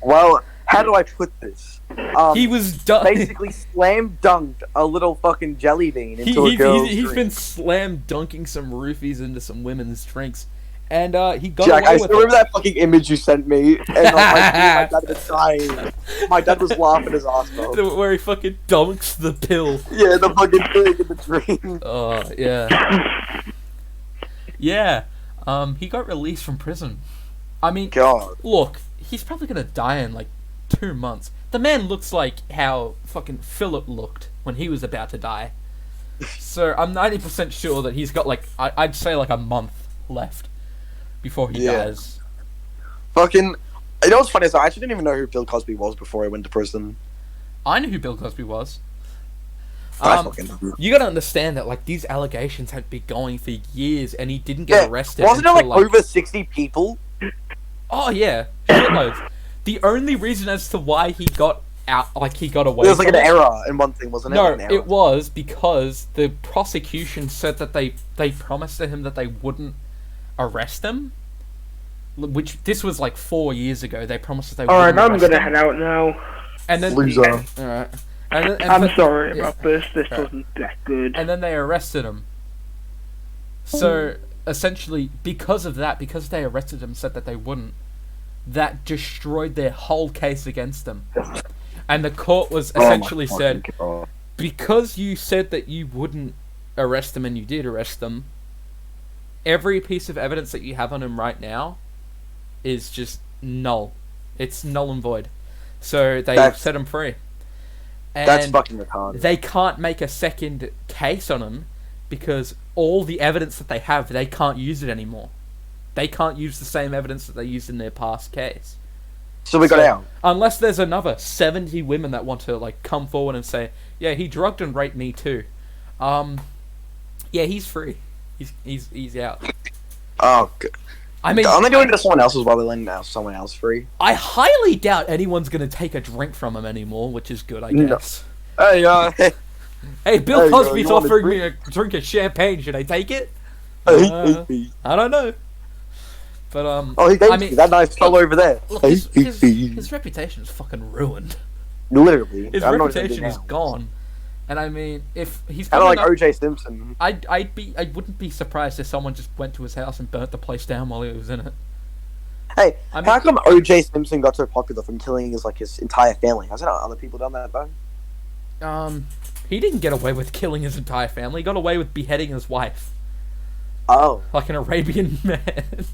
well, how do I put this? He was basically slam dunked a little fucking jelly bean into a girl's He's drink. been slam dunking some roofies into some women's drinks, and he got Jack, away I with still remember that fucking image you sent me, and my dad was dying. My dad was laughing his ass off. Where he fucking dunks the pill. Yeah, the fucking thing in the drink. Oh yeah. Yeah. He got released from prison. I mean, God. Look, he's probably gonna die in like 2 months. The man looks like how fucking Philip looked when he was about to die. So I'm 90% sure that he's got like I'd say like a month left before he dies. Fucking, you know what's funny is I actually didn't even know who Bill Cosby was before I went to prison. I knew who Bill Cosby was. Fucking... You gotta understand that like these allegations had been going for years, and he didn't get arrested. Wasn't it like over 60 people? Oh yeah, shitloads. The only reason as to why he got out, like he got away. There was like an error in one thing, wasn't it? No, like it was because the prosecution said that they promised to him that they wouldn't arrest him. Which this was like 4 years ago. They promised that they wouldn't arrest him. Alright, I'm gonna head out now. And then loser. Alright. I'm sorry about this. This wasn't that good. And then they arrested him. So essentially, because of that, because they arrested him, said that they wouldn't, that destroyed their whole case against them. And the court was essentially said, because you said that you wouldn't arrest them and you did arrest them, every piece of evidence that you have on him right now is just null. It's null and void. So they set him free. And that's fucking retarded. They can't make a second case on him because all the evidence that they have, they can't use it anymore. They can't use the same evidence that they used in their past case. So we got out. Unless there's another 70 women that want to like come forward and say, yeah, he drugged and raped me too. Yeah, he's free. He's out. Oh, good. I mean, aren't they doing it to someone else as well? They're letting someone else free. I highly doubt anyone's gonna take a drink from him anymore, which is good, I guess. No. Hey, Bill Cosby's offering me a drink of champagne. Should I take it? I don't know. But he gave me that nice fellow over there. Look, his reputation is fucking ruined. Literally, his reputation is gone. And I mean, if he's kind of like O.J. Simpson, I wouldn't be surprised if someone just went to his house and burnt the place down while he was in it. Hey, how come O.J. Simpson got so popular from killing his entire family? Hasn't other people done that though? He didn't get away with killing his entire family. He got away with beheading his wife. Oh, like an Arabian man.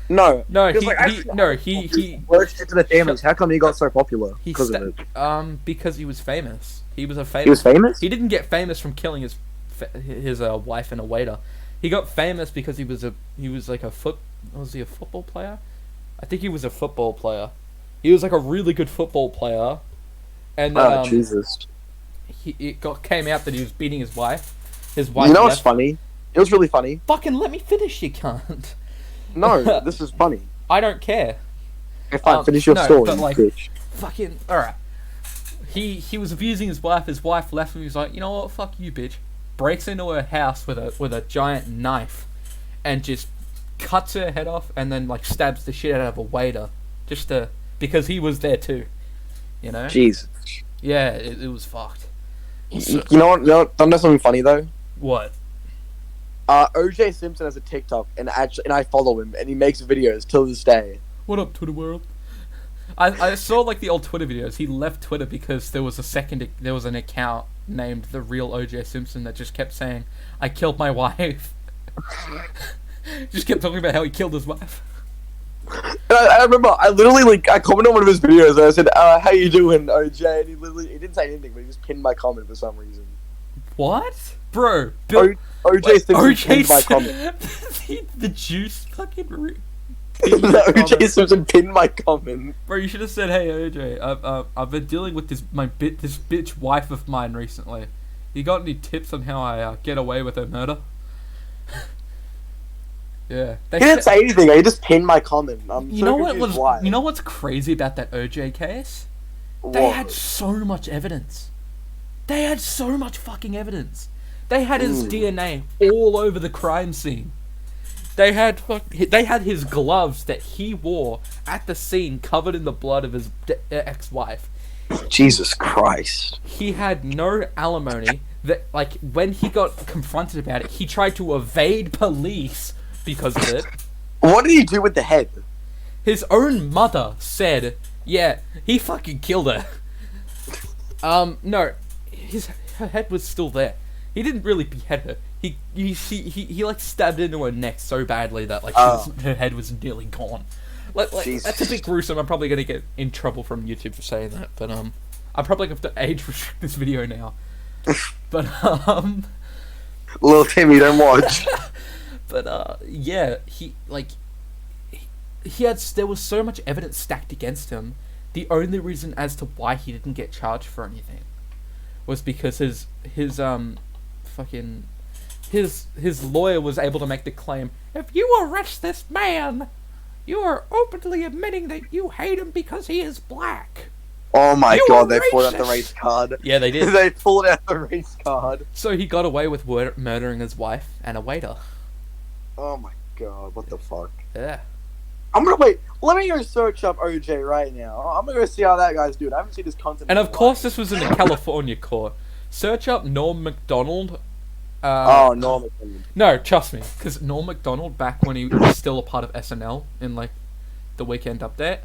No, he worked into the families. How come he got so popular? Because of it. Because he was famous. He was famous. He was famous? He didn't get famous from killing his wife and a waiter. He got famous because he was a football player? I think he was a football player. He was like a really good football player. And Jesus. Came out that he was beating his wife. His wife. You know what's funny? It was really funny. Fucking let me finish, you cunt. No, this is funny. I don't care. Okay, fine, finish your story, but like, bitch. fucking alright. He was abusing his wife. His wife left him. He was like, you know what? Fuck you, bitch. Breaks into her house with a giant knife, and just cuts her head off, and then like stabs the shit out of a waiter, because he was there too. You know. Jeez. Yeah, it was fucked. You know what? Don't know something funny though. What? OJ Simpson has a TikTok, and I follow him, and he makes videos till this day. What up, Twitter world? I saw like the old Twitter videos. He left Twitter because there was an account named The Real OJ Simpson that just kept saying, "I killed my wife." Just kept talking about how he killed his wife. And I remember, I commented on one of his videos, and I said, "How you doing, OJ?" And he didn't say anything, but he just pinned my comment for some reason. What, bro? OJ Simpson pinned my comment. The juice fucking. OJ Simpson pinned my comment. Bro, you should have said, "Hey OJ, I've been dealing with this bitch wife of mine recently. You got any tips on how I get away with her murder?" Yeah. He didn't say anything. He just pinned my comment. You know what's crazy about that OJ case? They had so much evidence. They had so much fucking evidence. They had his DNA all over the crime scene. They had his gloves that he wore at the scene covered in the blood of his ex-wife. Jesus Christ. He had no alimony. That, like, when he got confronted about it, he tried to evade police because of it. What did he do with the head? His own mother said, "Yeah, he fucking killed her." No, her head was still there. He didn't really behead her. He like stabbed into her neck so badly that like her head was nearly gone. Like that's a bit gruesome. I'm probably gonna get in trouble from YouTube for saying that, but I'm probably gonna have to age restrict this video now. But little Timmy, don't watch. But yeah, there was so much evidence stacked against him. The only reason as to why he didn't get charged for anything was because his lawyer was able to make the claim, "If you arrest this man, you are openly admitting that you hate him because he is black." Oh my god, they pulled out the race card. Yeah, they did. They pulled out the race card. So he got away with murdering his wife and a waiter. Oh my god, what the fuck? Yeah. I'm gonna wait. Let me go search up OJ right now. I'm gonna go see how that guy's doing. I haven't seen his content. And of course, this was in a California court. Search up Norm Macdonald. Norm Macdonald. No, trust me, because Norm Macdonald, back when he was still a part of SNL in like the Weekend Update,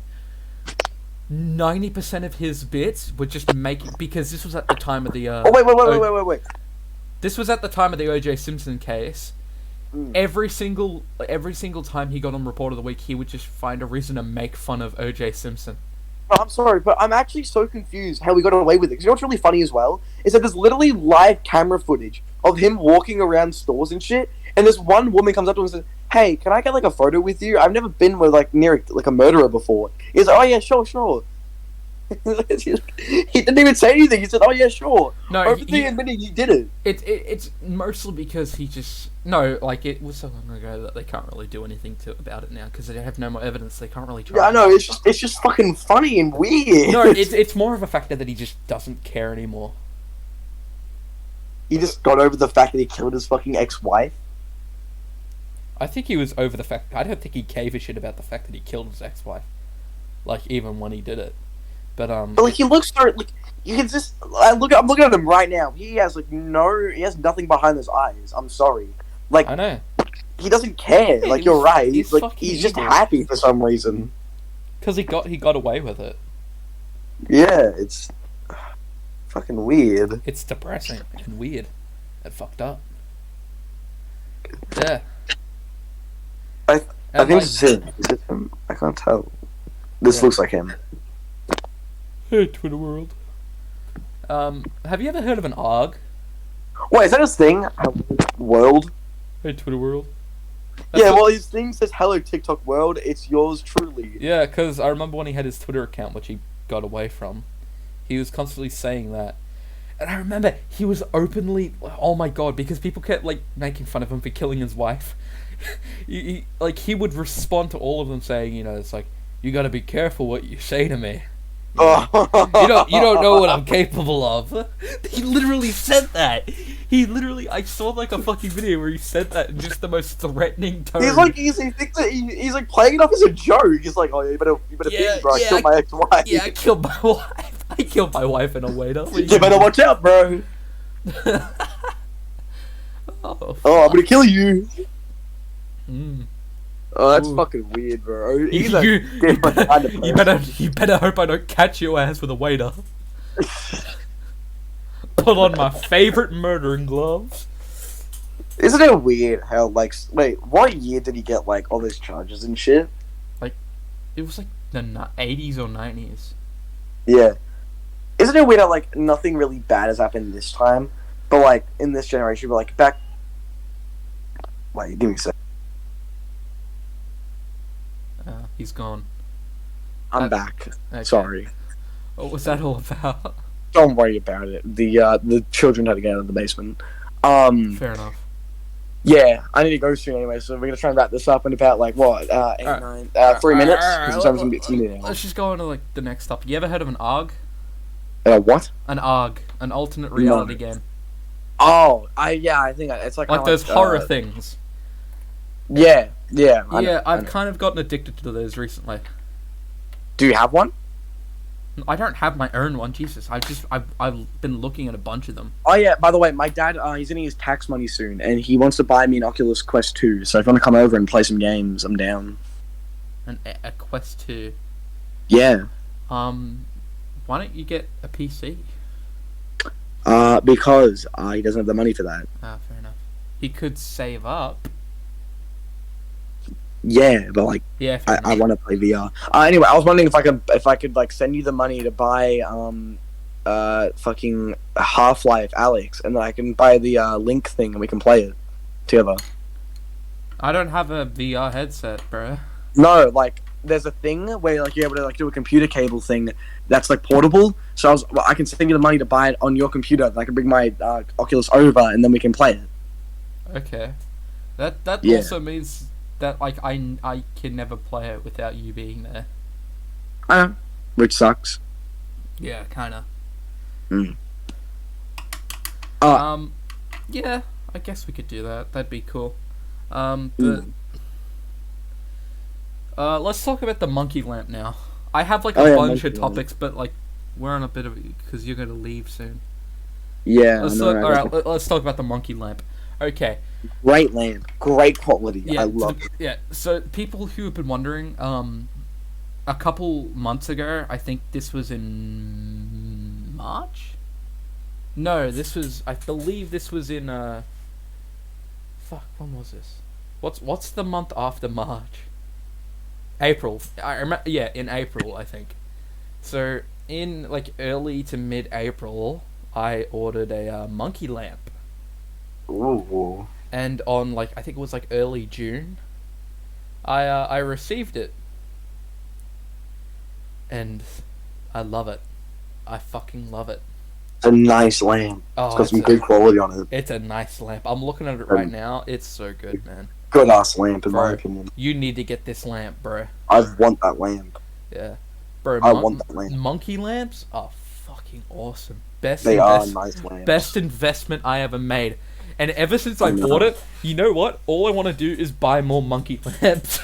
90% of his bits were just making, because this was at the time of the wait. This was at the time of the OJ Simpson case. Every single time he got on Report of the Week, he would just find a reason to make fun of OJ Simpson. I'm sorry, but I'm actually so confused how we got away with it. Because you know what's really funny as well? Is that there's literally live camera footage of him walking around stores and shit, and this one woman comes up to him and says, "Hey, can I get like a photo with you? I've never been with near a murderer before." He's like, "Oh yeah, sure." He didn't even say anything. He said, "Oh yeah, sure." No, everything admitting he did it. It's mostly because he just it was so long ago that they can't really do anything about it now because they have no more evidence. They can't really try. Yeah, I know. It's just fucking funny and weird. No, it's more of a factor that he just doesn't care anymore. He just got over the fact that he killed his fucking ex-wife. I think he was over the fact. I don't think he gave a shit about the fact that he killed his ex-wife. Like even when he did it. But like he looks so like you can just I'm looking at him right now. He has he has nothing behind his eyes. I'm sorry. Like I know. He doesn't care. Like you're right. He's just happy for some reason. Because he got away with it. Yeah, it's fucking weird. It's depressing and weird and fucked up. Yeah. I think this is him. I can't tell. This looks like him. Hey, Twitter world. Have you ever heard of an ARG? Wait, is that his thing? World? Hey, Twitter world. Well, his thing says, "Hello, TikTok world, it's yours truly." Yeah, because I remember when he had his Twitter account, which he got away from, he was constantly saying that. And I remember he was openly, oh my god, because people kept, making fun of him for killing his wife. he would respond to all of them saying, it's like, "You gotta be careful what you say to me." You don't know what I'm capable of. He literally said that. I saw like a fucking video where he said that in just the most threatening tone. He thinks that he's like playing it off as a joke. He's like, oh yeah, you better think, bro. I killed my ex-wife. Yeah, I killed my wife. I killed my wife and a waiter. You better watch out, bro. Oh, I'm gonna kill you. Mm. Oh, that's Ooh. fucking weird, bro. He's a you, different kind of person. you better hope I don't catch your ass with a waiter. Put on my favorite murdering gloves. Isn't it weird how, like, wait, what year did he get, like, all those charges and shit? It was like the 80s or 90s. Yeah. Isn't it weird how, like, nothing really bad has happened this time, but, like, in this generation, but, like, back... Wait, give me a sec. He's gone. I'm back. Okay. Sorry. What was that all about? Don't worry about it. The children had to get out of the basement. Fair enough. Yeah, I need to go soon anyway, so we're gonna try and wrap this up in about, like, what, 3 minutes? Because the time's gonna be 2 minutes. Let's just go on to, like, the next topic. You ever heard of an ARG? What? An ARG. An alternate reality game. Oh, I think it's like... Like those horror things. Yeah. I've kind of gotten addicted to those recently. Do you have one? I don't have my own one, Jesus. I've been looking at a bunch of them. Oh yeah, by the way, my dad, he's gonna use tax money soon, and he wants to buy me an Oculus Quest 2, so if you want to come over and play some games, I'm down. A Quest 2. Yeah. Why don't you get a PC? Because he doesn't have the money for that. Fair enough. He could save up. Yeah, but like, Yeah, I want to play VR. Anyway, I was wondering if I could like send you the money to buy fucking Half-Life Alex, and then I can buy the Link thing and we can play it together. I don't have a VR headset, bro. No, like there's a thing where like you're able to like do a computer cable thing that's like portable. So I can send you the money to buy it on your computer. And I can bring my Oculus over and then we can play it. Okay, that Yeah. also means that like I can never play it without you being there. I know, which sucks. Yeah, kinda. Mm. Yeah, I guess we could do that. That'd be cool. Let's talk about the monkey lamp now. I have like a bunch of topics, but like we're on a bit of because you're gonna leave soon. Yeah. Let's talk about the monkey lamp. Okay. Great lamp, great quality. Yeah, I love it. Yeah. So people who have been wondering, a couple months ago, I think this was in March. No, I believe this was in fuck, when was this? What's the month after March? April. I remember. Yeah, in April, I think. So in like early to mid-April, I ordered a monkey lamp. Ooh. And on like I think it was like early June, I received it. And I love it. I fucking love it. It's a nice lamp. Oh, it's got some good quality on it. It's a nice lamp. I'm looking at it right now. It's so good, man. Good ass lamp, in Bro, my opinion. You need to get this lamp, bro. I want that lamp. Yeah. Bro, I want that lamp. Monkey lamps are fucking awesome. They are nice lamps. Best investment I ever made. And ever since I bought it, you know what? All I want to do is buy more monkey lamps.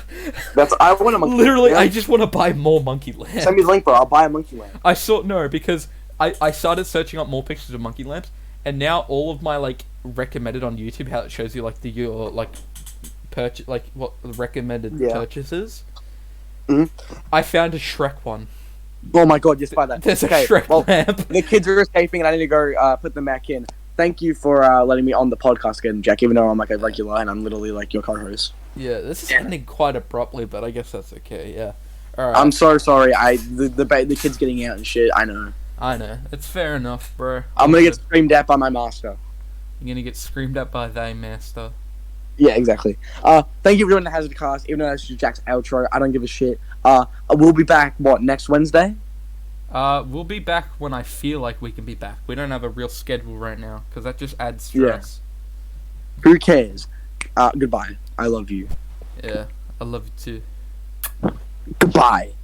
I want a monkey Literally, lamp. I just want to buy more monkey lamps. Send me the link, bro. I'll buy a monkey lamp. Because I started searching up more pictures of monkey lamps, and now all of my like recommended on YouTube, how it shows you like your like purchase, like what recommended purchases. Mm-hmm. I found a Shrek one. Oh my god, just buy that. There's a Shrek lamp. The kids are escaping, and I need to go put them back in. Thank you for letting me on the podcast again, Jack, even though I'm like a regular and I'm literally like your co-host. Yeah, this is ending quite abruptly, but I guess that's okay, yeah. Alright. I'm so sorry, the kid's getting out and shit, I know. It's fair enough, bro. I'm gonna get screamed at by my master. You're gonna get screamed at by thy master. Yeah, exactly. Thank you for doing the HazardCast, even though that's just Jack's outro, I don't give a shit. We'll be back, next Wednesday? We'll be back when I feel like we can be back. We don't have a real schedule right now, because that just adds stress. Yeah. Who cares? Goodbye. I love you. Yeah, I love you too. Goodbye.